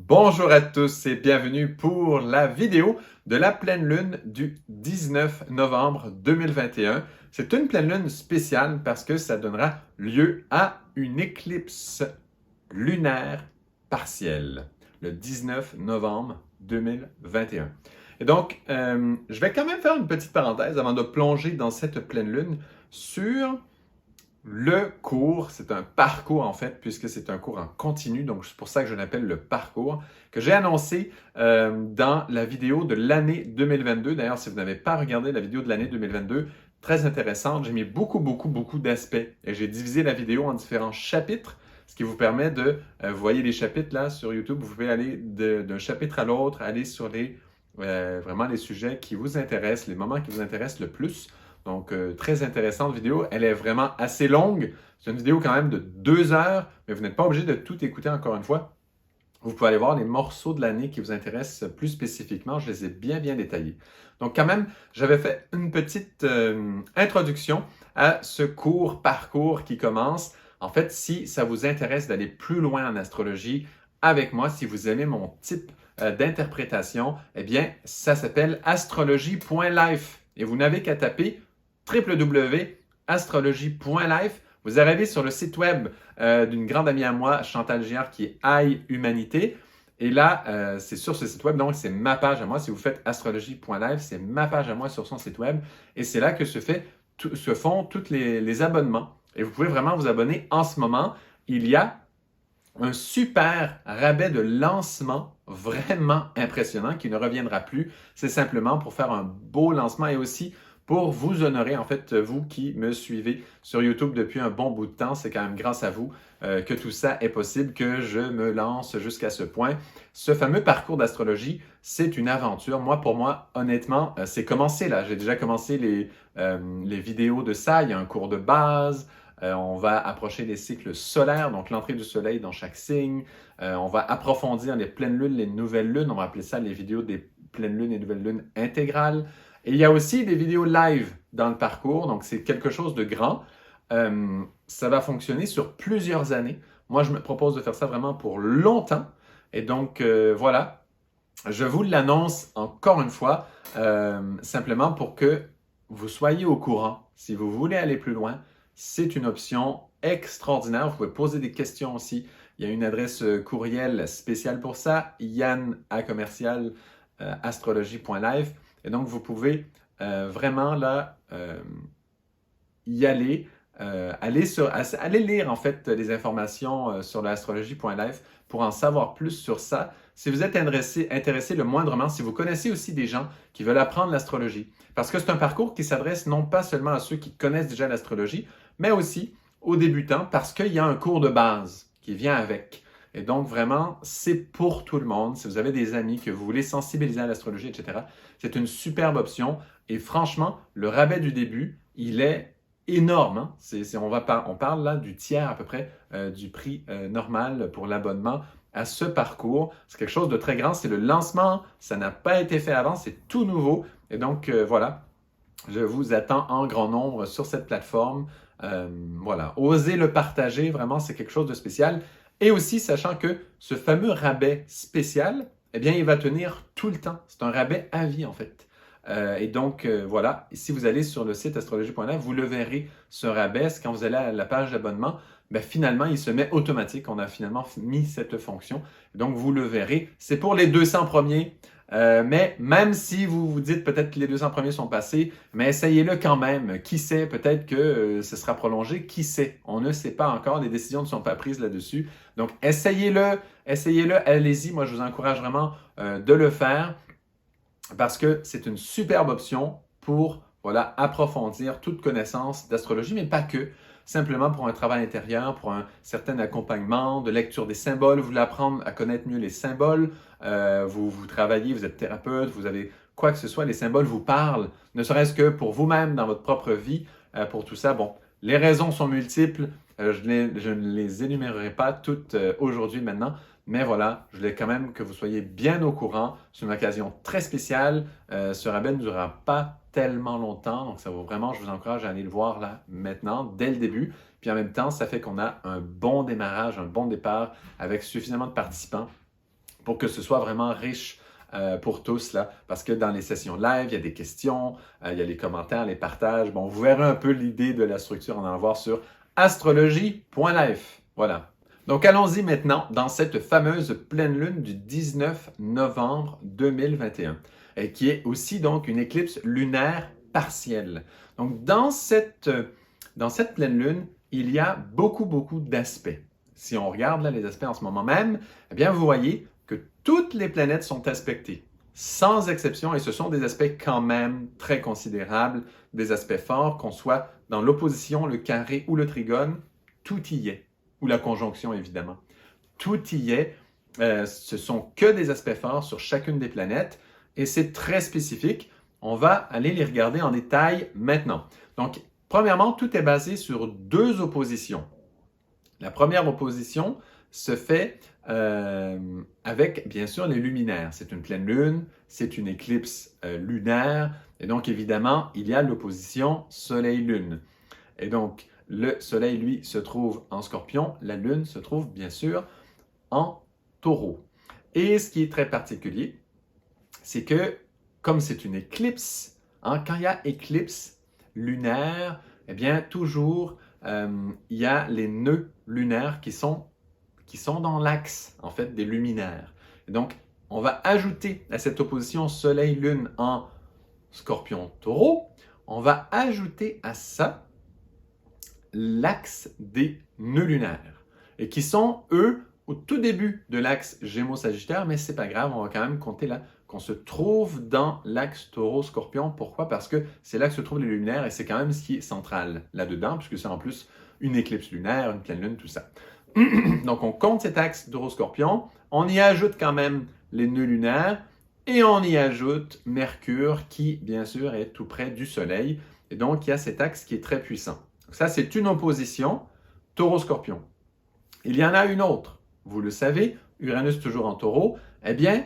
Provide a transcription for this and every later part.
Bonjour à tous et bienvenue pour la vidéo de la pleine lune du 19 novembre 2021. C'est une pleine lune spéciale parce que ça donnera lieu à une éclipse lunaire partielle le 19 novembre 2021. Et donc, je vais quand même faire une petite parenthèse avant de plonger dans cette pleine lune sur le cours. C'est un parcours en fait, puisque c'est un cours en continu, donc c'est pour ça que je l'appelle le parcours, que j'ai annoncé dans la vidéo de l'année 2022. D'ailleurs, si vous n'avez pas regardé la vidéo de l'année 2022, très intéressante. J'ai mis beaucoup d'aspects et j'ai divisé la vidéo en différents chapitres, ce qui vous permet de, vous voyez les chapitres là sur YouTube, vous pouvez aller d'un chapitre à l'autre, aller sur vraiment les sujets qui vous intéressent, les moments qui vous intéressent le plus. Donc, très intéressante vidéo. Elle est vraiment assez longue. C'est une vidéo quand même de 2 heures, mais vous n'êtes pas obligé de tout écouter encore une fois. Vous pouvez aller voir les morceaux de l'année qui vous intéressent plus spécifiquement. Je les ai bien détaillés. Donc, quand même, j'avais fait une petite introduction à ce parcours qui commence. En fait, si ça vous intéresse d'aller plus loin en astrologie avec moi, si vous aimez mon type d'interprétation, eh bien, ça s'appelle astrologie.life. Et vous n'avez qu'à taper www.astrologie.life. Vous arrivez sur le site web d'une grande amie à moi, Chantal Giard, qui est Aïe Humanité. Et là, c'est sur ce site web, donc c'est ma page à moi. Si vous faites astrologie.live, c'est ma page à moi sur son site web. Et c'est là que se font tous les abonnements. Et vous pouvez vraiment vous abonner en ce moment. Il y a un super rabais de lancement vraiment impressionnant qui ne reviendra plus. C'est simplement pour faire un beau lancement et aussi pour vous honorer, en fait, vous qui me suivez sur YouTube depuis un bon bout de temps. C'est quand même grâce à vous que tout ça est possible, que je me lance jusqu'à ce point. Ce fameux parcours d'astrologie, c'est une aventure. Pour moi, honnêtement, c'est commencé là. J'ai déjà commencé les vidéos de ça. Il y a un cours de base. On va approcher les cycles solaires, donc l'entrée du soleil dans chaque signe. On va approfondir les pleines lunes, les nouvelles lunes. On va appeler ça les vidéos des pleines lunes et nouvelles lunes intégrales. Et il y a aussi des vidéos live dans le parcours, donc c'est quelque chose de grand. Ça va fonctionner sur plusieurs années. Moi, je me propose de faire ça vraiment pour longtemps. Et donc, voilà, je vous l'annonce encore une fois, simplement pour que vous soyez au courant. Si vous voulez aller plus loin, c'est une option extraordinaire. Vous pouvez poser des questions aussi. Il y a une adresse courriel spéciale pour ça, yann@astrologie.live. Et donc, vous pouvez vraiment là y aller, aller lire en fait les informations sur l'astrologie.live pour en savoir plus sur ça. Si vous êtes intéressé le moindrement, si vous connaissez aussi des gens qui veulent apprendre l'astrologie, parce que c'est un parcours qui s'adresse non pas seulement à ceux qui connaissent déjà l'astrologie, mais aussi aux débutants, parce qu'il y a un cours de base qui vient avec. Et donc, vraiment, c'est pour tout le monde. Si vous avez des amis que vous voulez sensibiliser à l'astrologie, etc., c'est une superbe option. Et franchement, le rabais du début, il est énorme. Hein? On parle là du tiers à peu près du prix normal pour l'abonnement à ce parcours. C'est quelque chose de très grand. C'est le lancement. Ça n'a pas été fait avant. C'est tout nouveau. Et donc, voilà, je vous attends en grand nombre sur cette plateforme. Voilà, osez le partager. Vraiment, c'est quelque chose de spécial. Et aussi, sachant que ce fameux rabais spécial, eh bien, il va tenir tout le temps. C'est un rabais à vie, en fait. Et donc, voilà, si vous allez sur le site astrologie.net, vous le verrez, ce rabais. Quand vous allez à la page d'abonnement, ben, finalement, il se met automatique. On a finalement mis cette fonction. Donc, vous le verrez. C'est pour les 200 premiers. Mais même si vous vous dites peut-être que les 200 premiers sont passés, mais essayez-le quand même. Qui sait, peut-être que ce sera prolongé. Qui sait? On ne sait pas encore. Les décisions ne sont pas prises là-dessus. Donc, essayez-le, allez-y. Moi, je vous encourage vraiment de le faire parce que c'est une superbe option pour approfondir toute connaissance d'astrologie, mais pas que. Simplement pour un travail intérieur, pour un certain accompagnement, de lecture des symboles, vous voulez apprendre à connaître mieux les symboles, vous travaillez, vous êtes thérapeute, vous avez quoi que ce soit, les symboles vous parlent, ne serait-ce que pour vous-même dans votre propre vie, pour tout ça. Bon, les raisons sont multiples, je ne les énumérerai pas toutes aujourd'hui maintenant, mais voilà, je voulais quand même que vous soyez bien au courant. C'est une occasion très spéciale. Ce rabais ne durera pas tellement longtemps, donc ça vaut vraiment, je vous encourage à aller le voir là maintenant, dès le début. Puis en même temps, ça fait qu'on a un bon démarrage, un bon départ avec suffisamment de participants pour que ce soit vraiment riche pour tous, là, parce que dans les sessions live, il y a des questions, il y a les commentaires, les partages. Bon, vous verrez un peu l'idée de la structure, on en va voir sur astrologie.life. Voilà. Donc, allons-y maintenant dans cette fameuse pleine lune du 19 novembre 2021, et qui est aussi donc une éclipse lunaire partielle. Donc, dans cette pleine lune, il y a beaucoup d'aspects. Si on regarde là, les aspects en ce moment même, eh bien, vous voyez que toutes les planètes sont aspectées, sans exception, et ce sont des aspects quand même très considérables, des aspects forts, qu'on soit dans l'opposition, le carré ou le trigone, tout y est, ou la conjonction évidemment. Tout y est, ce sont que des aspects forts sur chacune des planètes, et c'est très spécifique. On va aller les regarder en détail maintenant. Donc, premièrement, tout est basé sur deux oppositions. La première opposition se fait avec, bien sûr, les luminaires. C'est une pleine lune, c'est une éclipse lunaire, et donc, évidemment, il y a l'opposition Soleil-Lune. Et donc, le Soleil, lui, se trouve en Scorpion, la Lune se trouve, bien sûr, en Taureau. Et ce qui est très particulier, c'est que, comme c'est une éclipse, hein, quand il y a éclipse lunaire, eh bien, toujours, il y a les nœuds lunaires qui sont dans l'axe, en fait, des luminaires. Et donc, on va ajouter à cette opposition Soleil-Lune en Scorpion-Taureau, on va ajouter à ça l'axe des nœuds lunaires, et qui sont, eux, au tout début de l'axe Gémeaux-Sagittaire, mais c'est pas grave, on va quand même compter là qu'on se trouve dans l'axe Taureau-Scorpion. Pourquoi? Parce que c'est là que se trouvent les luminaires, et c'est quand même ce qui est central là-dedans, puisque c'est en plus une éclipse lunaire, une pleine lune, tout ça. Donc, on compte cet axe Taureau-Scorpion, on y ajoute quand même les nœuds lunaires, et on y ajoute Mercure, qui, bien sûr, est tout près du Soleil. Et donc, il y a cet axe qui est très puissant. Donc, ça, c'est une opposition Taureau-Scorpion. Il y en a une autre. Vous le savez, Uranus toujours en Taureau, eh bien,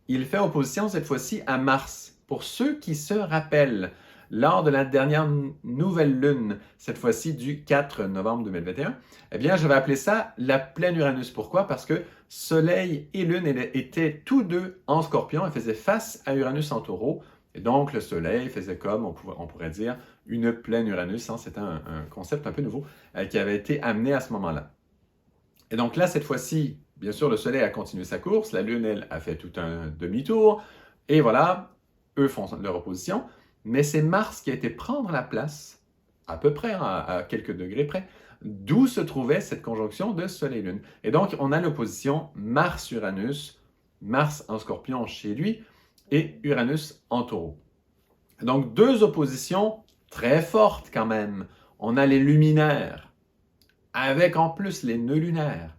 il fait opposition cette fois-ci à Mars. Pour ceux qui se rappellent, lors de la dernière nouvelle lune, cette fois-ci du 4 novembre 2021, eh bien, je vais appeler ça la pleine Uranus. Pourquoi? Parce que Soleil et Lune étaient tous deux en Scorpion et faisaient face à Uranus en Taureau. Et donc, le Soleil faisait comme, on pourrait dire, une pleine Uranus. Hein. C'était un concept un peu nouveau qui avait été amené à ce moment-là. Et donc là, cette fois-ci, bien sûr, le Soleil a continué sa course, la Lune, elle, a fait tout un demi-tour, et voilà, eux font leur opposition, mais c'est Mars qui a été prendre la place, à peu près, à quelques degrés près, d'où se trouvait cette conjonction de Soleil-Lune. Et donc, on a l'opposition Mars-Uranus, Mars en Scorpion chez lui, et Uranus en Taureau. Donc, deux oppositions très fortes quand même. On a les luminaires, avec en plus les nœuds lunaires,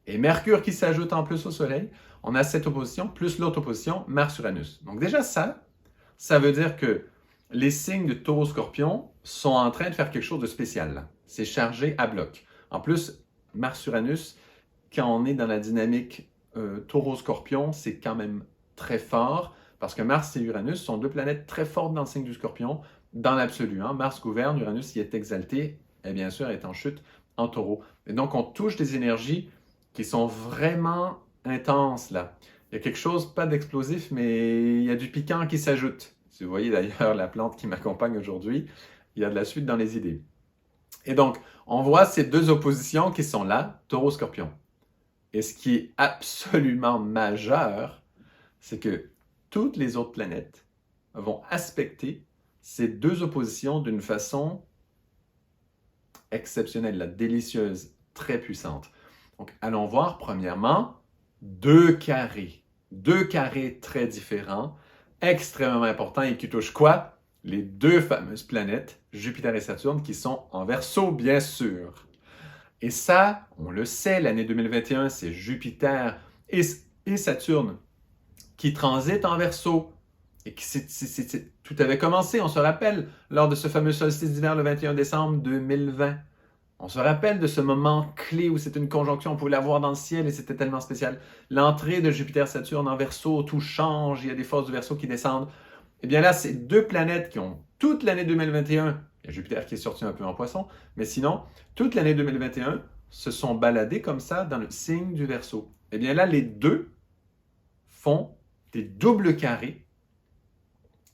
et Mercure qui s'ajoute en plus au Soleil, on a cette opposition, plus l'autre opposition, Mars-Uranus. Donc déjà ça veut dire que les signes de Taureau-Scorpion sont en train de faire quelque chose de spécial. C'est chargé à bloc. En plus, Mars-Uranus, quand on est dans la dynamique Taureau-Scorpion, c'est quand même très fort, parce que Mars et Uranus sont deux planètes très fortes dans le signe du Scorpion, dans l'absolu. Hein. Mars gouverne, Uranus y est exalté, et bien sûr est en chute en Taureau. Et donc, on touche des énergies qui sont vraiment intenses là. Il y a quelque chose, pas d'explosif, mais il y a du piquant qui s'ajoute. Si vous voyez d'ailleurs la plante qui m'accompagne aujourd'hui, il y a de la suite dans les idées. Et donc, on voit ces deux oppositions qui sont là, Taureau-Scorpion. Et ce qui est absolument majeur, c'est que toutes les autres planètes vont aspecter ces deux oppositions d'une façon exceptionnelle, la délicieuse, très puissante. Donc, allons voir premièrement deux carrés très différents, extrêmement importants et qui touchent quoi? Les deux fameuses planètes, Jupiter et Saturne, qui sont en Verseau, bien sûr. Et ça, on le sait, l'année 2021, c'est Jupiter et Saturne qui transitent en Verseau. Et tout avait commencé, on se rappelle, lors de ce fameux solstice d'hiver le 21 décembre 2020. On se rappelle de ce moment clé où c'était une conjonction, on pouvait la voir dans le ciel et c'était tellement spécial. L'entrée de Jupiter-Saturne en Verseau, tout change, il y a des forces du Verseau qui descendent. Et bien là, c'est deux planètes qui ont toute l'année 2021, il y a Jupiter qui est sorti un peu en Poisson, mais sinon, toute l'année 2021 se sont baladées comme ça dans le signe du Verseau. Et bien là, les deux font des doubles carrés,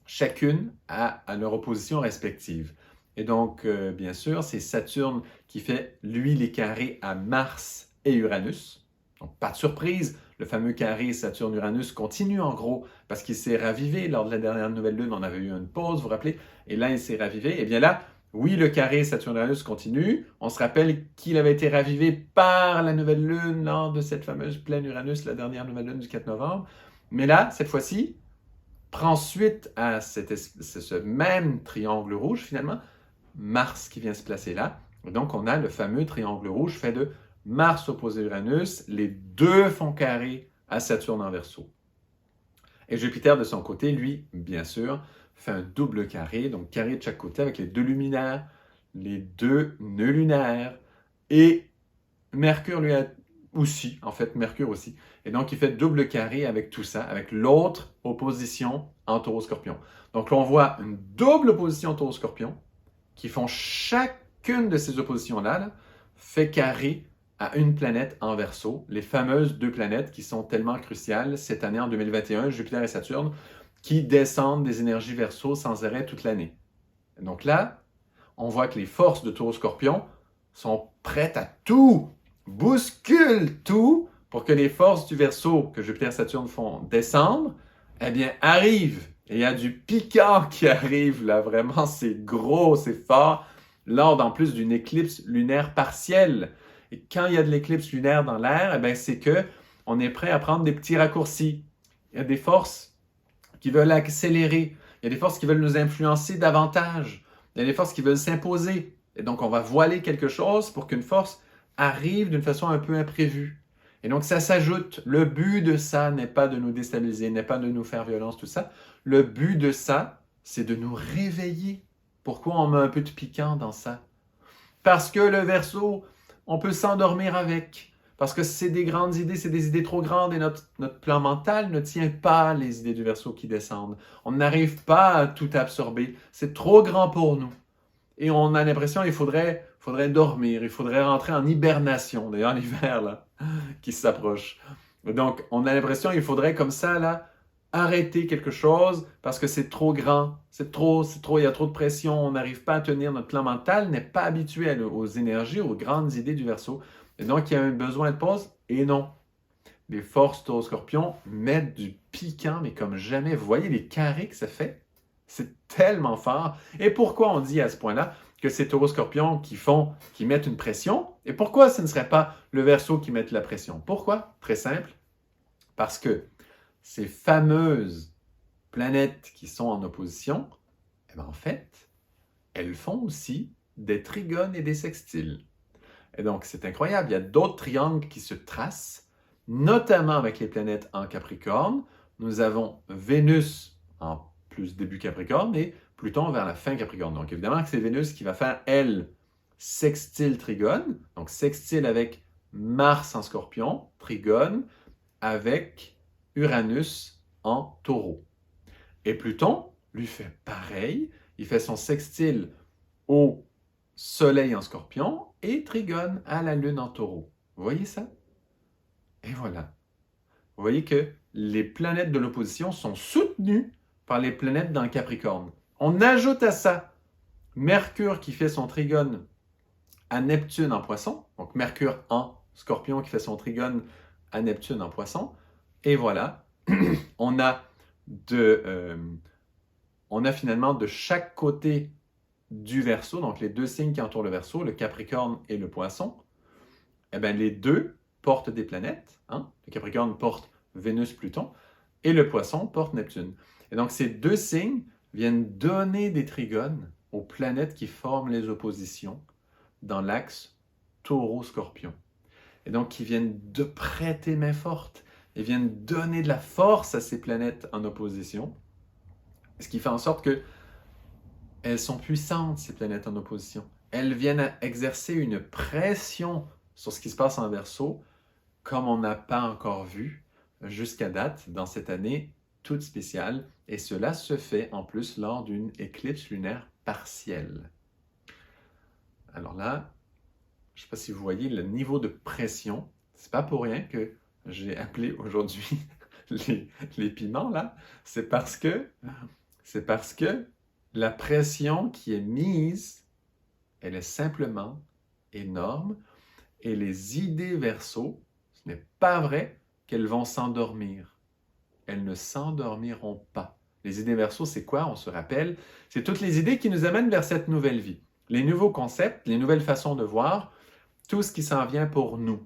chacune à leur opposition respective. Et donc, bien sûr, c'est Saturne qui fait, lui, les carrés à Mars et Uranus. Donc, pas de surprise, le fameux carré Saturne-Uranus continue en gros, parce qu'il s'est ravivé lors de la dernière nouvelle lune, on avait eu une pause, vous vous rappelez, et là, il s'est ravivé. Et bien là, oui, le carré Saturne-Uranus continue. On se rappelle qu'il avait été ravivé par la nouvelle lune lors de cette fameuse pleine Uranus, la dernière nouvelle lune du 4 novembre. Mais là, cette fois-ci, prend suite à ce même triangle rouge, finalement, Mars qui vient se placer là. Et donc, on a le fameux triangle rouge fait de Mars opposé Uranus, les deux font carré à Saturne en Verseau. Et Jupiter, de son côté, lui, bien sûr, fait un double carré, donc carré de chaque côté avec les deux luminaires, les deux nœuds lunaires, et Mercure, lui, aussi, en fait, Mercure aussi. Et donc, il fait double carré avec tout ça, avec l'autre opposition en Taureau-Scorpion. Donc, là, on voit une double opposition Taureau-Scorpion qui font chacune de ces oppositions-là, fait carré à une planète en Verseau, les fameuses deux planètes qui sont tellement cruciales cette année en 2021, Jupiter et Saturne, qui descendent des énergies Verseau sans arrêt toute l'année. Donc là, on voit que les forces de Taureau-Scorpion sont prêtes à tout, bousculent tout pour que les forces du Verseau que Jupiter et Saturne font descendre, eh bien, arrivent. Et il y a du piquant qui arrive là, vraiment, c'est gros, c'est fort, lors en plus d'une éclipse lunaire partielle. Et quand il y a de l'éclipse lunaire dans l'air, eh bien, c'est que on est prêt à prendre des petits raccourcis. Il y a des forces qui veulent accélérer, il y a des forces qui veulent nous influencer davantage, il y a des forces qui veulent s'imposer. Et donc, on va voiler quelque chose pour qu'une force arrive d'une façon un peu imprévue. Et donc, ça s'ajoute. Le but de ça n'est pas de nous déstabiliser, n'est pas de nous faire violence, tout ça. Le but de ça, c'est de nous réveiller. Pourquoi on met un peu de piquant dans ça? Parce que le Verseau, on peut s'endormir avec. Parce que c'est des grandes idées, c'est des idées trop grandes et notre plan mental ne tient pas les idées du Verseau qui descendent. On n'arrive pas à tout absorber. C'est trop grand pour nous. Et on a l'impression qu'il faudrait dormir, il faudrait rentrer en hibernation. D'ailleurs, l'hiver, là, qui s'approche. Donc, on a l'impression qu'il faudrait comme ça, là, arrêter quelque chose parce que c'est trop grand, c'est trop, il y a trop de pression, on n'arrive pas à tenir, notre plan mental n'est pas habitué aux énergies, aux grandes idées du Verseau. Et donc, il y a un besoin de pause, et non. Les forces Taureau-Scorpion mettent du piquant, mais comme jamais. Vous voyez les carrés que ça fait? C'est tellement fort. Et pourquoi on dit à ce point-là que c'est Taureau-Scorpion qui mettent une pression? Et pourquoi ce ne serait pas le Verseau qui mette la pression? Pourquoi? Très simple. Parce que ces fameuses planètes qui sont en opposition, eh bien, en fait, elles font aussi des trigones et des sextiles. Et donc, c'est incroyable. Il y a d'autres triangles qui se tracent, notamment avec les planètes en Capricorne. Nous avons Vénus en plus début Capricorne et Pluton vers la fin Capricorne. Donc, évidemment que c'est Vénus qui va faire, elle, sextile trigone. Donc, sextile avec Mars en Scorpion, trigone avec Uranus en Taureau. Et Pluton lui fait pareil. Il fait son sextile au Soleil en Scorpion et trigone à la Lune en Taureau. Vous voyez ça? Et voilà. Vous voyez que les planètes de l'opposition sont soutenues par les planètes dans le Capricorne. On ajoute à ça Mercure qui fait son trigone à Neptune en Poisson, donc Mercure en Scorpion qui fait son trigone à Neptune en Poisson, et voilà, on a finalement de chaque côté du Verseau, donc les deux signes qui entourent le Verseau, le Capricorne et le Poisson, eh bien, les deux portent des planètes. Hein? Le Capricorne porte Vénus, Pluton, et le Poisson porte Neptune. Et donc, ces deux signes viennent donner des trigones aux planètes qui forment les oppositions dans l'axe Taureau-Scorpion. Et donc, qui viennent de prêter main forte et viennent donner de la force à ces planètes en opposition, ce qui fait en sorte que elles sont puissantes, ces planètes en opposition. Elles viennent à exercer une pression sur ce qui se passe en Verseau, comme on n'a pas encore vu jusqu'à date dans cette année toute spéciale. Et cela se fait en plus lors d'une éclipse lunaire partielle. Alors là, je ne sais pas si vous voyez le niveau de pression. C'est pas pour rien que j'ai appelé aujourd'hui les piments, là, c'est parce que la pression qui est mise, elle est simplement énorme et les idées verso, ce n'est pas vrai qu'elles vont s'endormir. Elles ne s'endormiront pas. Les idées verso, c'est quoi? On se rappelle, c'est toutes les idées qui nous amènent vers cette nouvelle vie. Les nouveaux concepts, les nouvelles façons de voir, tout ce qui s'en vient pour nous.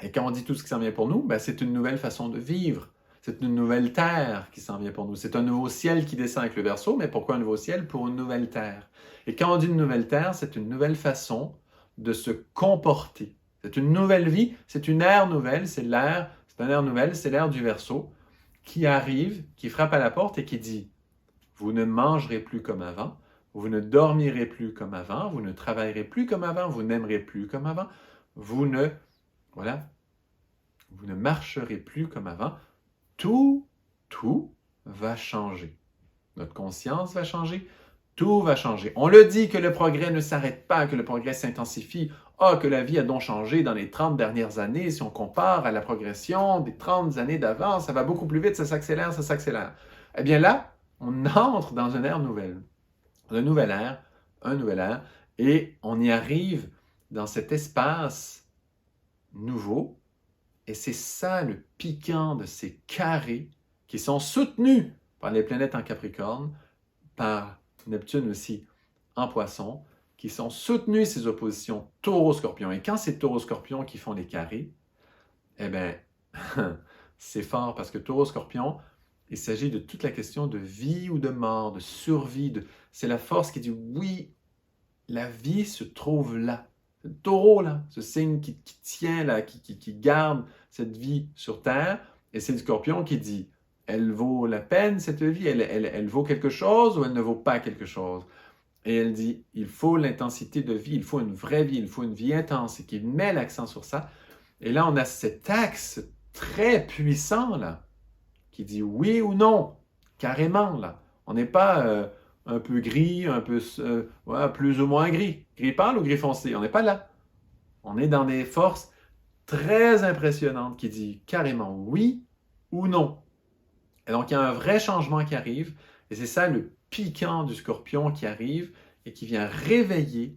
Et quand on dit tout ce qui s'en vient pour nous, ben c'est une nouvelle façon de vivre. C'est une nouvelle terre qui s'en vient pour nous. C'est un nouveau ciel qui descend avec le Verseau, mais pourquoi un nouveau ciel? Pour une nouvelle terre. Et quand on dit une nouvelle terre, c'est une nouvelle façon de se comporter. C'est une nouvelle vie, c'est une ère nouvelle, c'est une ère nouvelle, c'est l'ère du Verseau qui arrive, qui frappe à la porte et qui dit « Vous ne mangerez plus comme avant, vous ne dormirez plus comme avant, vous ne travaillerez plus comme avant, vous n'aimerez plus comme avant, vous ne marcherez plus comme avant. Tout va changer. Notre conscience va changer, tout va changer. On le dit que le progrès ne s'arrête pas, que le progrès s'intensifie. Ah, que la vie a donc changé dans les 30 dernières années. Si on compare à la progression des 30 années d'avant, ça va beaucoup plus vite, ça s'accélère, ça s'accélère. Eh bien là, on entre dans une ère nouvelle. Une nouvelle ère, un nouvel ère, et on y arrive dans cet espace nouveau. Et c'est ça le piquant de ces carrés qui sont soutenus par les planètes en Capricorne, par Neptune aussi en Poisson, qui sont soutenus ces oppositions Taureau-Scorpion. Et quand c'est Taureau-Scorpion qui font les carrés, eh bien, c'est fort parce que Taureau-Scorpion, il s'agit de toute la question de vie ou de mort, de survie. C'est la force qui dit oui, la vie se trouve là. C'est le taureau, là, ce signe qui tient, là, qui garde cette vie sur Terre. Et c'est le scorpion qui dit, elle vaut la peine, cette vie, elle vaut quelque chose ou elle ne vaut pas quelque chose. Et elle dit, il faut l'intensité de vie, il faut une vraie vie, il faut une vie intense, et qui met l'accent sur ça. Et là, on a cet axe très puissant, là, qui dit oui ou non, carrément, là. On n'est pas un peu gris, un peu plus ou moins gris. Gris pâle ou gris foncé? On n'est pas là. On est dans des forces très impressionnantes qui disent carrément oui ou non. Et donc, il y a un vrai changement qui arrive, et c'est ça le piquant du scorpion qui arrive et qui vient réveiller,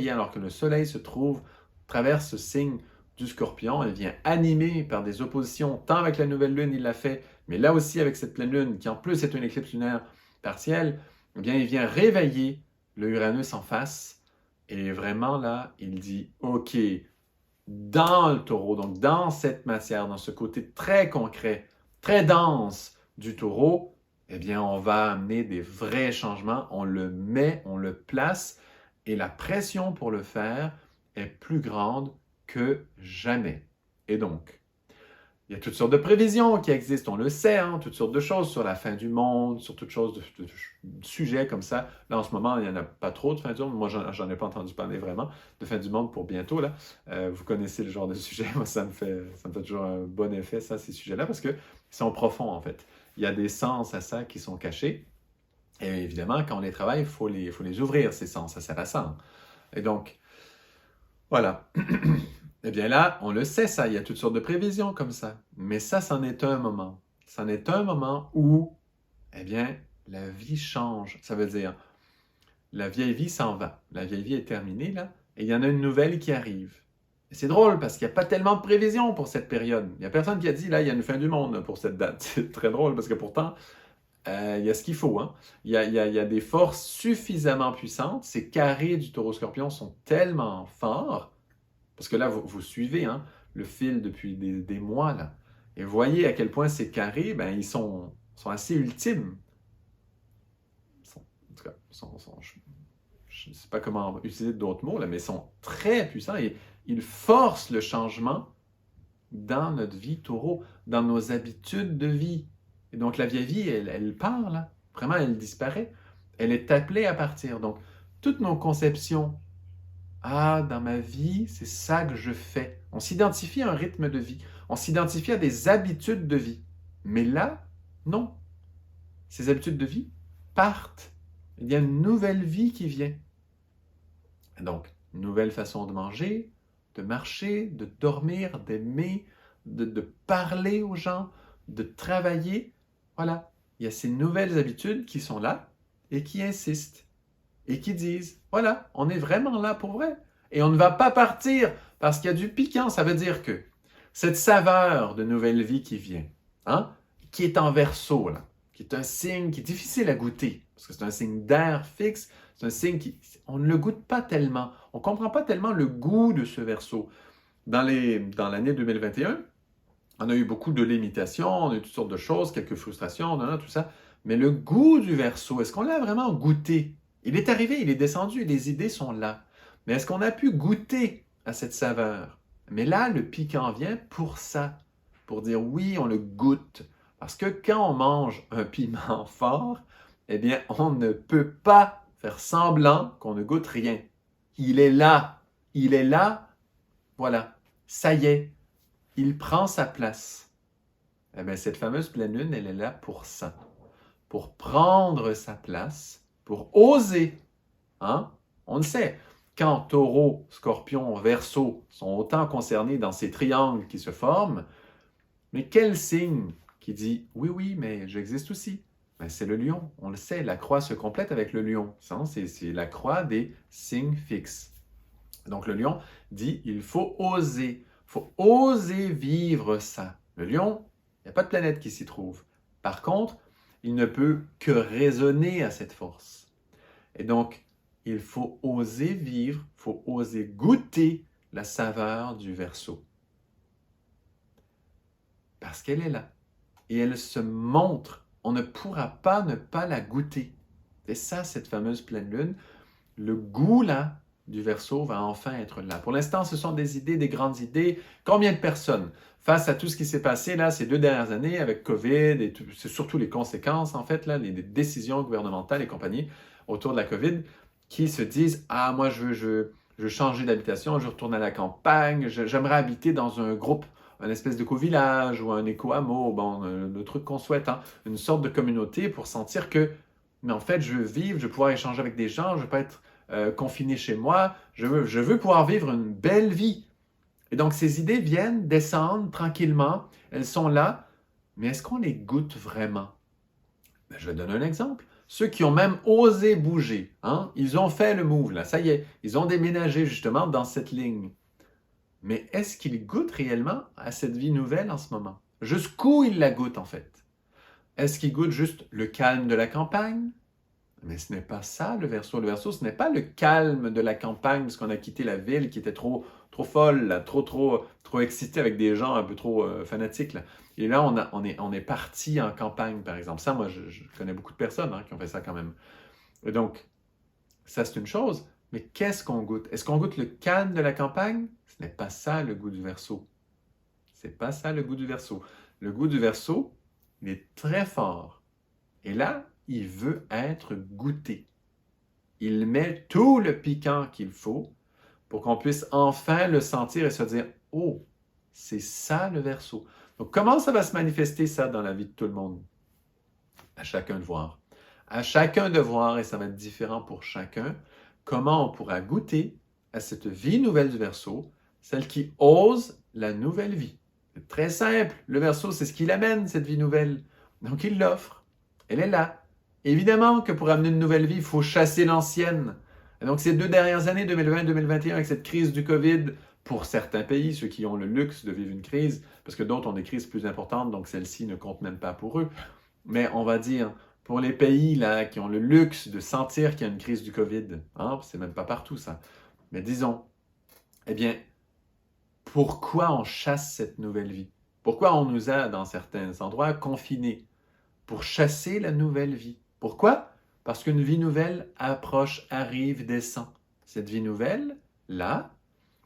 alors que le soleil se trouve, traverse ce signe du scorpion, elle vient animer par des oppositions, tant avec la nouvelle lune, il l'a fait, mais là aussi avec cette pleine lune, qui en plus est une éclipse lunaire partielle, eh bien, il vient réveiller le Uranus en face, et vraiment là, il dit, OK, dans le taureau, donc dans cette matière, dans ce côté très concret, très dense du taureau, eh bien, on va amener des vrais changements, on le met, on le place, et la pression pour le faire est plus grande que jamais. Et donc, il y a toutes sortes de prévisions qui existent, on le sait, hein, toutes sortes de choses sur la fin du monde, sur toutes sortes de sujets comme ça. Là, en ce moment, il n'y en a pas trop de fin du monde. Moi, j'en ai pas entendu parler vraiment de fin du monde pour bientôt. Là. Vous connaissez le genre de sujet. Moi, ça me fait toujours un bon effet, ça, ces sujets-là, parce qu'ils sont profonds, en fait. Il y a des sens à ça qui sont cachés. Et évidemment, quand on les travaille, il faut les ouvrir, ces sens. Ça sert à ça. Hein. Et donc, voilà. Eh bien là, on le sait ça, il y a toutes sortes de prévisions comme ça. Mais ça, c'en est un moment. C'en est un moment où, eh bien, la vie change. Ça veut dire, la vieille vie s'en va. La vieille vie est terminée, là, et il y en a une nouvelle qui arrive. Et c'est drôle parce qu'il n'y a pas tellement de prévisions pour cette période. Il n'y a personne qui a dit, là, il y a une fin du monde pour cette date. C'est très drôle parce que pourtant, il y a ce qu'il faut. Hein. Il y a des forces suffisamment puissantes. Ces carrés du taureau-scorpion sont tellement forts. Parce que là, vous suivez hein, le fil depuis des mois, là. Et vous voyez à quel point ces carrés, ben, ils sont assez ultimes. En tout cas, je ne sais pas comment utiliser d'autres mots, là, mais ils sont très puissants et ils forcent le changement dans notre vie taureau, dans nos habitudes de vie. Et donc, la vieille vie, elle part, là. Vraiment, elle disparaît. Elle est appelée à partir. Donc, toutes nos conceptions, ah, dans ma vie, c'est ça que je fais. On s'identifie à un rythme de vie. On s'identifie à des habitudes de vie. Mais là, non. Ces habitudes de vie partent. Il y a une nouvelle vie qui vient. Donc, une nouvelle façon de manger, de marcher, de dormir, d'aimer, de parler aux gens, de travailler. Voilà, il y a ces nouvelles habitudes qui sont là et qui insistent et qui disent, voilà, on est vraiment là pour vrai. Et on ne va pas partir parce qu'il y a du piquant. Ça veut dire que cette saveur de nouvelle vie qui vient, hein, qui est en Verseau, là, qui est un signe qui est difficile à goûter, parce que c'est un signe d'air fixe, c'est un signe qui, on ne le goûte pas tellement, on ne comprend pas tellement le goût de ce Verseau. Dans l'année 2021, on a eu beaucoup de limitations, on a eu toutes sortes de choses, quelques frustrations, tout ça, mais le goût du Verseau, est-ce qu'on l'a vraiment goûté? Il est arrivé, il est descendu, les idées sont là. Mais est-ce qu'on a pu goûter à cette saveur? Mais là, le piquant vient pour ça, pour dire oui, on le goûte. Parce que quand on mange un piment fort, eh bien, on ne peut pas faire semblant qu'on ne goûte rien. Il est là, voilà, ça y est, il prend sa place. Eh bien, cette fameuse pleine lune, elle est là pour ça, pour prendre sa place, pour oser. Hein? On le sait, quand Taureau, Scorpion, Verseau sont autant concernés dans ces triangles qui se forment, mais quel signe qui dit « Oui, oui, mais j'existe aussi » ben, c'est le lion, on le sait, la croix se complète avec le lion. C'est la croix des signes fixes. Donc le lion dit « Il faut oser vivre ça ». Le lion, il n'y a pas de planète qui s'y trouve. Par contre, il ne peut que raisonner à cette force. Et donc, il faut oser vivre, il faut oser goûter la saveur du Verseau. Parce qu'elle est là. Et elle se montre. On ne pourra pas ne pas la goûter. C'est ça, cette fameuse pleine lune. Le goût, là, du Verseau va enfin être là. Pour l'instant, ce sont des idées, des grandes idées. Combien de personnes, face à tout ce qui s'est passé là ces 2 dernières années avec COVID et c'est surtout les conséquences, en fait, là, les décisions gouvernementales et compagnie autour de la COVID, qui se disent « Ah, moi, je veux changer d'habitation, je retourne à la campagne, j'aimerais habiter dans un groupe, un espèce de co-village ou un éco-hameau, bon, le truc qu'on souhaite, hein, une sorte de communauté pour sentir que, mais en fait, je veux vivre, je veux pouvoir échanger avec des gens, je ne veux pas être confiné chez moi, je veux pouvoir vivre une belle vie. » Et donc, ces idées viennent, descendent tranquillement, elles sont là, mais est-ce qu'on les goûte vraiment? Ben, je vais donner un exemple. Ceux qui ont même osé bouger, hein, ils ont fait le move, là, ça y est, ils ont déménagé justement dans cette ligne. Mais est-ce qu'ils goûtent réellement à cette vie nouvelle en ce moment? Jusqu'où ils la goûtent en fait? Est-ce qu'ils goûtent juste le calme de la campagne? Mais ce n'est pas ça le Verseau. Le Verseau, ce n'est pas le calme de la campagne parce qu'on a quitté la ville qui était trop folle, là, trop excitée avec des gens un peu trop fanatiques. Là. Et là, on est parti en campagne, par exemple. Ça, moi, je connais beaucoup de personnes qui ont fait ça quand même. Et donc, ça, c'est une chose. Mais qu'est-ce qu'on goûte? Est-ce qu'on goûte le calme de la campagne? Ce n'est pas ça le goût du Verseau. C'est pas ça le goût du Verseau. Le goût du Verseau, il est très fort. Et là, il veut être goûté. Il met tout le piquant qu'il faut pour qu'on puisse enfin le sentir et se dire « Oh, c'est ça le Verseau. » Donc, comment ça va se manifester ça dans la vie de tout le monde? À chacun de voir. À chacun de voir, et ça va être différent pour chacun, comment on pourra goûter à cette vie nouvelle du Verseau, celle qui ose la nouvelle vie. C'est très simple. Le Verseau, c'est ce qui l'amène, cette vie nouvelle. Donc, il l'offre. Elle est là. Évidemment que pour amener une nouvelle vie, il faut chasser l'ancienne. Et donc, ces 2 dernières années, 2020-2021, avec cette crise du COVID, pour certains pays, ceux qui ont le luxe de vivre une crise, parce que d'autres ont des crises plus importantes, donc celle-ci ne compte même pas pour eux. Mais on va dire, pour les pays là, qui ont le luxe de sentir qu'il y a une crise du COVID, hein, c'est même pas partout ça, mais disons, eh bien, pourquoi on chasse cette nouvelle vie? Pourquoi on nous a, dans certains endroits, confinés? Pour chasser la nouvelle vie. Pourquoi? Parce qu'une vie nouvelle approche, arrive, descend. Cette vie nouvelle, là,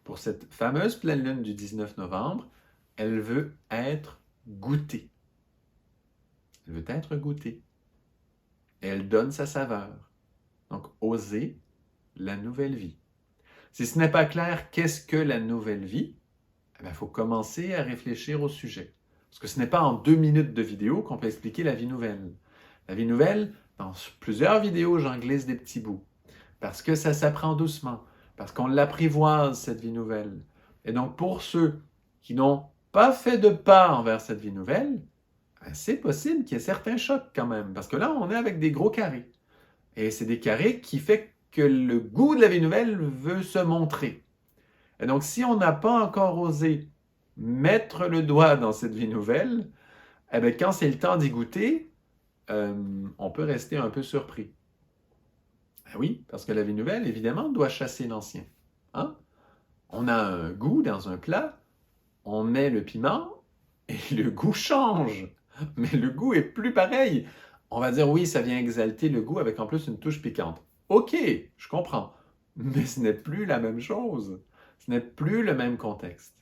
pour cette fameuse pleine lune du 19 novembre, elle veut être goûtée. Elle veut être goûtée. Et elle donne sa saveur. Donc, oser la nouvelle vie. Si ce n'est pas clair, qu'est-ce que la nouvelle vie? Eh bien, il faut commencer à réfléchir au sujet. Parce que ce n'est pas en 2 minutes de vidéo qu'on peut expliquer la vie nouvelle. La vie nouvelle, dans plusieurs vidéos, j'en glisse des petits bouts. Parce que ça s'apprend doucement. Parce qu'on l'apprivoise, cette vie nouvelle. Et donc, pour ceux qui n'ont pas fait de pas envers cette vie nouvelle, c'est possible qu'il y ait certains chocs quand même, parce que là, on est avec des gros carrés. Et c'est des carrés qui fait que le goût de la vie nouvelle veut se montrer. Et donc, si on n'a pas encore osé mettre le doigt dans cette vie nouvelle, eh bien, quand c'est le temps d'y goûter, on peut rester un peu surpris. Ben oui, parce que la vie nouvelle, évidemment, doit chasser l'ancien. Hein? On a un goût dans un plat, on met le piment et le goût change. Mais le goût est plus pareil. On va dire oui, ça vient exalter le goût avec en plus une touche piquante. Ok, je comprends. Mais ce n'est plus la même chose. Ce n'est plus le même contexte.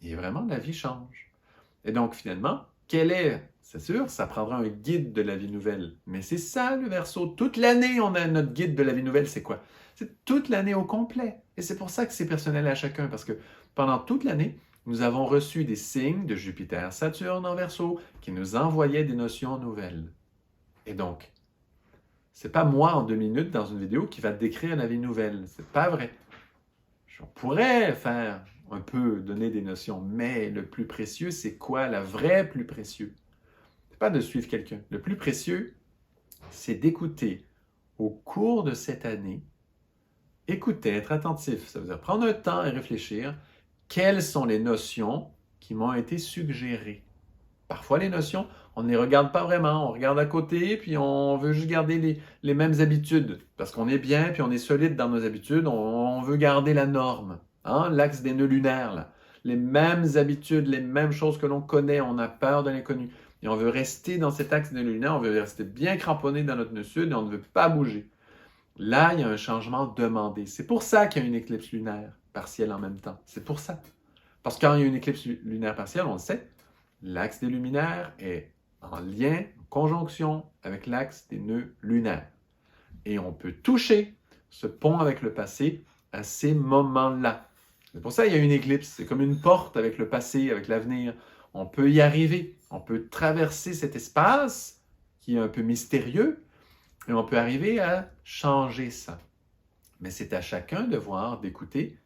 Et vraiment, la vie change. Et donc, finalement, quel est, c'est sûr, ça prendra un guide de la vie nouvelle. Mais c'est ça, le Verseau. Toute l'année, on a notre guide de la vie nouvelle. C'est quoi? C'est toute l'année au complet. Et c'est pour ça que c'est personnel à chacun. Parce que pendant toute l'année, nous avons reçu des signes de Jupiter, Saturne en Verseau qui nous envoyaient des notions nouvelles. Et donc, c'est pas moi en 2 minutes dans une vidéo qui va décrire la vie nouvelle. C'est pas vrai. On pourrait faire un peu, donner des notions, mais le plus précieux, c'est quoi? La vraie plus précieux. C'est pas de suivre quelqu'un. Le plus précieux, c'est d'écouter au cours de cette année, écouter, être attentif. Ça veut dire prendre un temps et réfléchir. Quelles sont les notions qui m'ont été suggérées? Parfois, les notions, on ne les regarde pas vraiment. On regarde à côté, puis on veut juste garder les mêmes habitudes. Parce qu'on est bien, puis on est solide dans nos habitudes. On veut garder la norme. Hein? L'axe des nœuds lunaires, là. Les mêmes habitudes, les mêmes choses que l'on connaît. On a peur de l'inconnu. Et on veut rester dans cet axe des nœuds lunaires. On veut rester bien cramponné dans notre nœud sud et on ne veut pas bouger. Là, il y a un changement demandé. C'est pour ça qu'il y a une éclipse lunaire partielle en même temps. C'est pour ça. Parce que quand il y a une éclipse lunaire partielle, on le sait, l'axe des luminaires est en lien, en conjonction avec l'axe des nœuds lunaires. Et on peut toucher ce pont avec le passé à ces moments-là. C'est pour ça qu'il y a une éclipse. C'est comme une porte avec le passé, avec l'avenir. On peut y arriver. On peut traverser cet espace qui est un peu mystérieux et on peut arriver à changer ça. Mais c'est à chacun de voir, d'écouter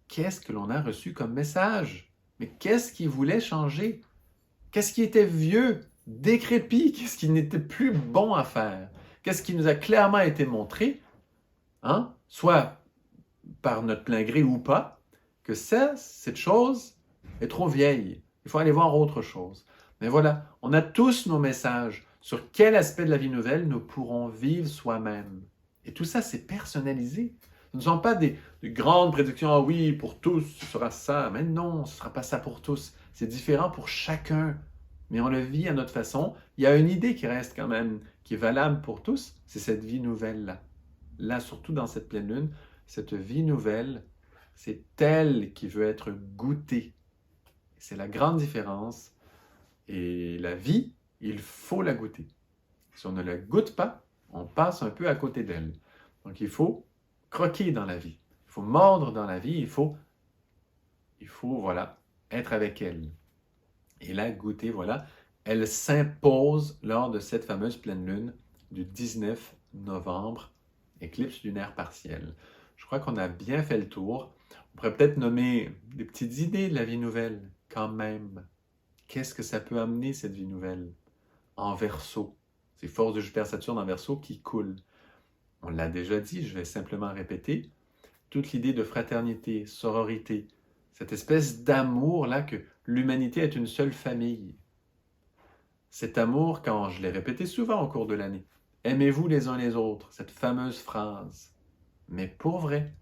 qu'est-ce que l'on a reçu comme message. Mais qu'est-ce qui voulait changer? Qu'est-ce qui était vieux, décrépit? Qu'est-ce qui n'était plus bon à faire? Qu'est-ce qui nous a clairement été montré, hein? Soit par notre plein gré ou pas, que cette chose est trop vieille. Il faut aller voir autre chose. Mais voilà, on a tous nos messages sur quel aspect de la vie nouvelle nous pourrons vivre soi-même. Et tout ça, c'est personnalisé. Ce ne sont pas des grandes prédictions, ah oui, pour tous, ce sera ça. Mais non, ce ne sera pas ça pour tous. C'est différent pour chacun. Mais on le vit à notre façon. Il y a une idée qui reste quand même, qui est valable pour tous, c'est cette vie nouvelle-là. Là, surtout dans cette pleine lune, cette vie nouvelle, c'est elle qui veut être goûtée. C'est la grande différence. Et la vie, il faut la goûter. Si on ne la goûte pas, on passe un peu à côté d'elle. Donc il faut croquer dans la vie. Il faut mordre dans la vie. Il faut voilà, être avec elle. Et la goûter, voilà, elle s'impose lors de cette fameuse pleine lune du 19 novembre, éclipse lunaire partielle. Je crois qu'on a bien fait le tour. On pourrait peut-être nommer des petites idées de la vie nouvelle, quand même. Qu'est-ce que ça peut amener, cette vie nouvelle? En Verseau. C'est force de Jupiter-Saturne en Verseau qui coule. On l'a déjà dit, je vais simplement répéter. Toute l'idée de fraternité, sororité, cette espèce d'amour-là que l'humanité est une seule famille. Cet amour, quand je l'ai répété souvent au cours de l'année, aimez-vous les uns les autres, cette fameuse phrase. Mais pour vrai,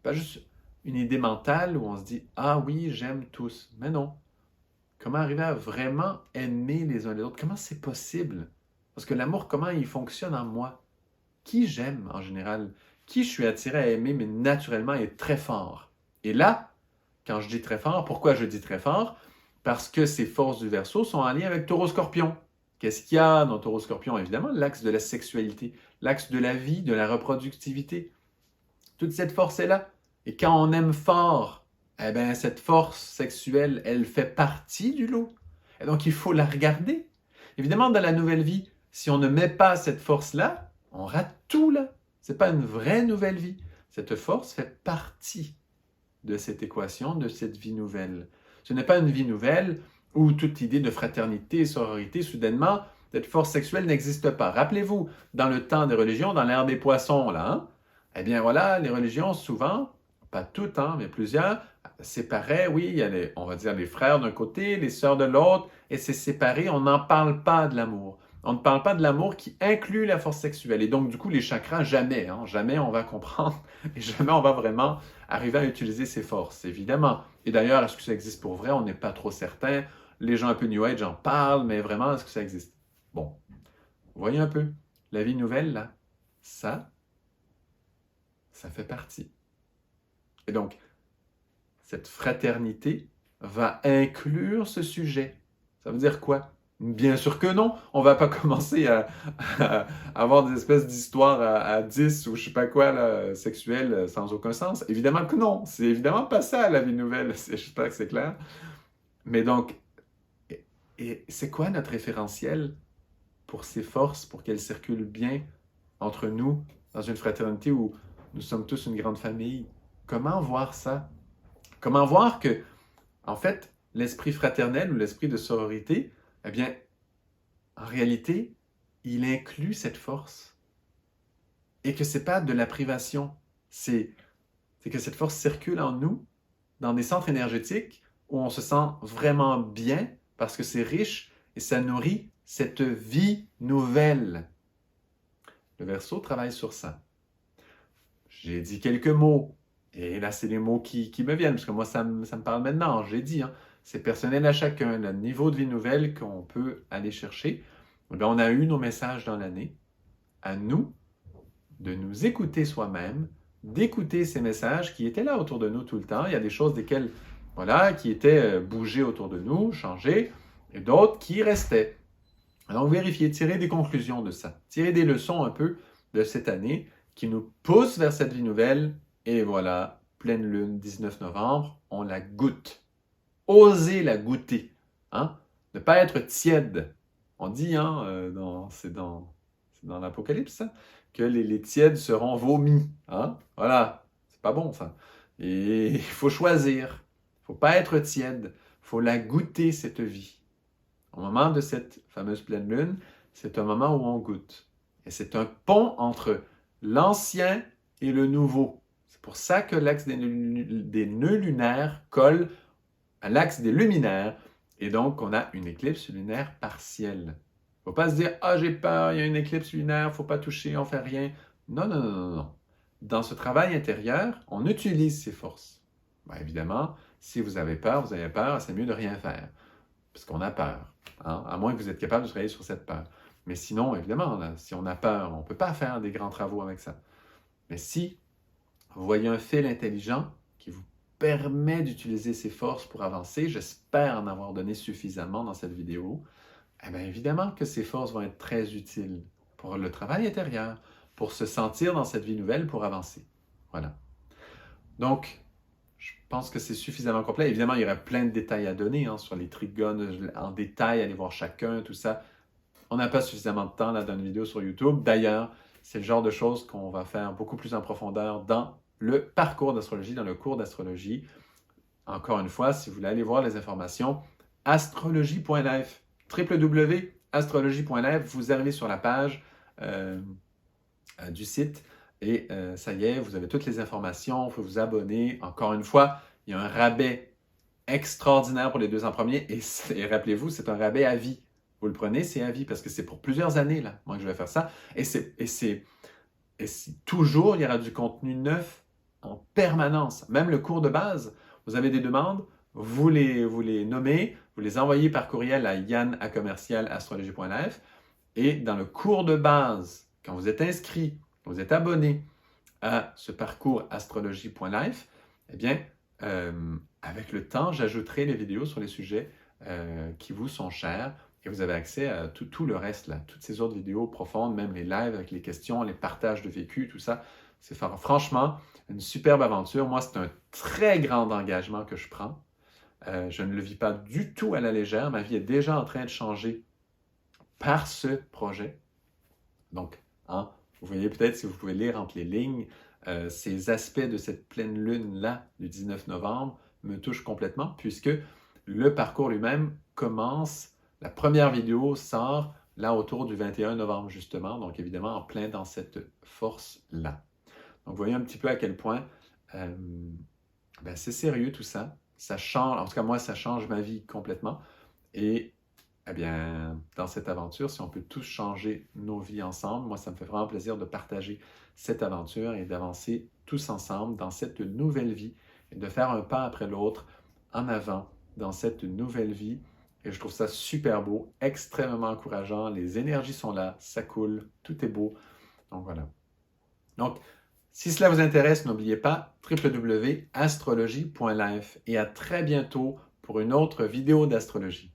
pas juste une idée mentale où on se dit « Ah oui, j'aime tous ». Mais non. Comment arriver à vraiment aimer les uns les autres? Comment c'est possible? Parce que l'amour, comment il fonctionne en moi? Qui j'aime en général? Qui je suis attiré à aimer, mais naturellement est très fort? Et là, quand je dis très fort, pourquoi je dis très fort? Parce que ces forces du Verseau sont en lien avec Taureau-Scorpion. Qu'est-ce qu'il y a dans Taureau-Scorpion? Évidemment, l'axe de la sexualité, l'axe de la vie, de la reproductivité. Toute cette force est là. Et quand on aime fort, eh bien, cette force sexuelle, elle fait partie du lot. Et donc, il faut la regarder. Évidemment, dans la nouvelle vie, si on ne met pas cette force-là, on rate tout là. Ce n'est pas une vraie nouvelle vie. Cette force fait partie de cette équation, de cette vie nouvelle. Ce n'est pas une vie nouvelle où toute idée de fraternité et sororité, soudainement, cette force sexuelle n'existe pas. Rappelez-vous, dans le temps des religions, dans l'ère des poissons, là, hein, eh bien voilà, les religions, souvent, pas toutes, hein, mais plusieurs, séparaient, oui, il y a on va dire les frères d'un côté, les sœurs de l'autre, et c'est séparé, on n'en parle pas de l'amour. On ne parle pas de l'amour qui inclut la force sexuelle. Et donc, du coup, les chakras, jamais, hein, jamais on va comprendre et jamais on va vraiment arriver à utiliser ces forces, évidemment. Et d'ailleurs, est-ce que ça existe pour vrai? On n'est pas trop certain. Les gens un peu New Age en parlent, mais vraiment, est-ce que ça existe? Bon, vous voyez un peu, la vie nouvelle, là, ça fait partie. Et donc, cette fraternité va inclure ce sujet. Ça veut dire quoi? Bien sûr que non. On va pas commencer à avoir des espèces d'histoires à 10 ou je sais pas quoi, là, sexuelles sans aucun sens. Évidemment que non. C'est évidemment pas ça, la vie nouvelle. J'espère que c'est clair. Mais donc, et c'est quoi notre référentiel pour ces forces, pour qu'elles circulent bien entre nous, dans une fraternité où nous sommes tous une grande famille? Comment voir ça? Comment voir que, en fait, l'esprit fraternel ou l'esprit de sororité, eh bien, en réalité, il inclut cette force. Et que ce n'est pas de la privation. C'est que cette force circule en nous, dans des centres énergétiques où on se sent vraiment bien parce que c'est riche et ça nourrit cette vie nouvelle. Le Verseau travaille sur ça. J'ai dit quelques mots. Et là, c'est les mots qui me viennent, parce que moi, ça me parle maintenant. J'ai dit, hein, c'est personnel à chacun, le niveau de vie nouvelle qu'on peut aller chercher. Eh bien, on a eu nos messages dans l'année. À nous de nous écouter soi-même, d'écouter ces messages qui étaient là autour de nous tout le temps. Il y a des choses desquelles, voilà, qui étaient bougées autour de nous, changées, et d'autres qui restaient. Donc, vérifier, tirer des conclusions de ça, tirer des leçons un peu de cette année qui nous pousse vers cette vie nouvelle. Et voilà, pleine lune, 19 novembre, on la goûte. Osez la goûter. Hein? Ne pas être tiède. On dit, hein, c'est dans l'Apocalypse, hein, que les tièdes seront vomis. Hein? Voilà, c'est pas bon ça. Et il faut choisir. Il ne faut pas être tiède. Il faut la goûter, cette vie. Au moment de cette fameuse pleine lune, c'est un moment où on goûte. Et c'est un pont entre l'ancien et le nouveau. C'est pour ça que l'axe des nœuds lunaires colle à l'axe des luminaires. Et donc, on a une éclipse lunaire partielle. Il ne faut pas se dire « Ah, j'ai peur, il y a une éclipse lunaire, il ne faut pas toucher, on ne fait rien. » Non, non, non, non, non. Dans ce travail intérieur, on utilise ces forces. Bien, évidemment, si vous avez peur, c'est mieux de rien faire. Parce qu'on a peur. Hein? À moins que vous êtes capable de travailler sur cette peur. Mais sinon, évidemment, là, si on a peur, on ne peut pas faire des grands travaux avec ça. Mais si vous voyez un fil intelligent qui vous permet d'utiliser ces forces pour avancer, j'espère en avoir donné suffisamment dans cette vidéo, eh bien évidemment que ces forces vont être très utiles pour le travail intérieur, pour se sentir dans cette vie nouvelle, pour avancer. Voilà. Donc, je pense que c'est suffisamment complet. Évidemment, il y aurait plein de détails à donner hein, sur les trigones, en détail, aller voir chacun, tout ça. On n'a pas suffisamment de temps là dans une vidéo sur YouTube. D'ailleurs, c'est le genre de choses qu'on va faire beaucoup plus en profondeur dans le parcours d'astrologie, dans le cours d'astrologie. Encore une fois, si vous voulez aller voir les informations, astrologie.life, www.astrologie.life, vous arrivez sur la page du site et ça y est, vous avez toutes les informations, il faut vous abonner. Encore une fois, il y a un rabais extraordinaire pour les 2 ans premiers et rappelez-vous, c'est un rabais à vie. Vous le prenez, c'est à vie parce que c'est pour plusieurs années là, moi que je vais faire ça. Et toujours, il y aura du contenu neuf en permanence. Même le cours de base, vous avez des demandes, vous les nommez, vous les envoyez par courriel à yann@astrologie.life. Et dans le cours de base, quand vous êtes inscrit, vous êtes abonné à ce parcours astrologie.life, eh bien, avec le temps, j'ajouterai les vidéos sur les sujets qui vous sont chers. Et vous avez accès à tout le reste, là, toutes ces autres vidéos profondes, même les lives avec les questions, les partages de vécu, tout ça. C'est franchement une superbe aventure. Moi, c'est un très grand engagement que je prends. Je ne le vis pas du tout à la légère. Ma vie est déjà en train de changer par ce projet. Donc, hein, vous voyez peut-être, si vous pouvez lire entre les lignes, ces aspects de cette pleine lune-là, du 19 novembre, me touchent complètement, puisque le parcours lui-même commence, la première vidéo sort là autour du 21 novembre justement, donc évidemment en plein dans cette force-là. Donc vous voyez un petit peu à quel point c'est sérieux tout ça. Ça change, en tout cas moi ça change ma vie complètement. Et eh bien, dans cette aventure, si on peut tous changer nos vies ensemble, moi ça me fait vraiment plaisir de partager cette aventure et d'avancer tous ensemble dans cette nouvelle vie et de faire un pas après l'autre en avant dans cette nouvelle vie. Et je trouve ça super beau, extrêmement encourageant. Les énergies sont là, ça coule, tout est beau. Donc voilà. Donc, si cela vous intéresse, n'oubliez pas www.astrologie.life et à très bientôt pour une autre vidéo d'astrologie.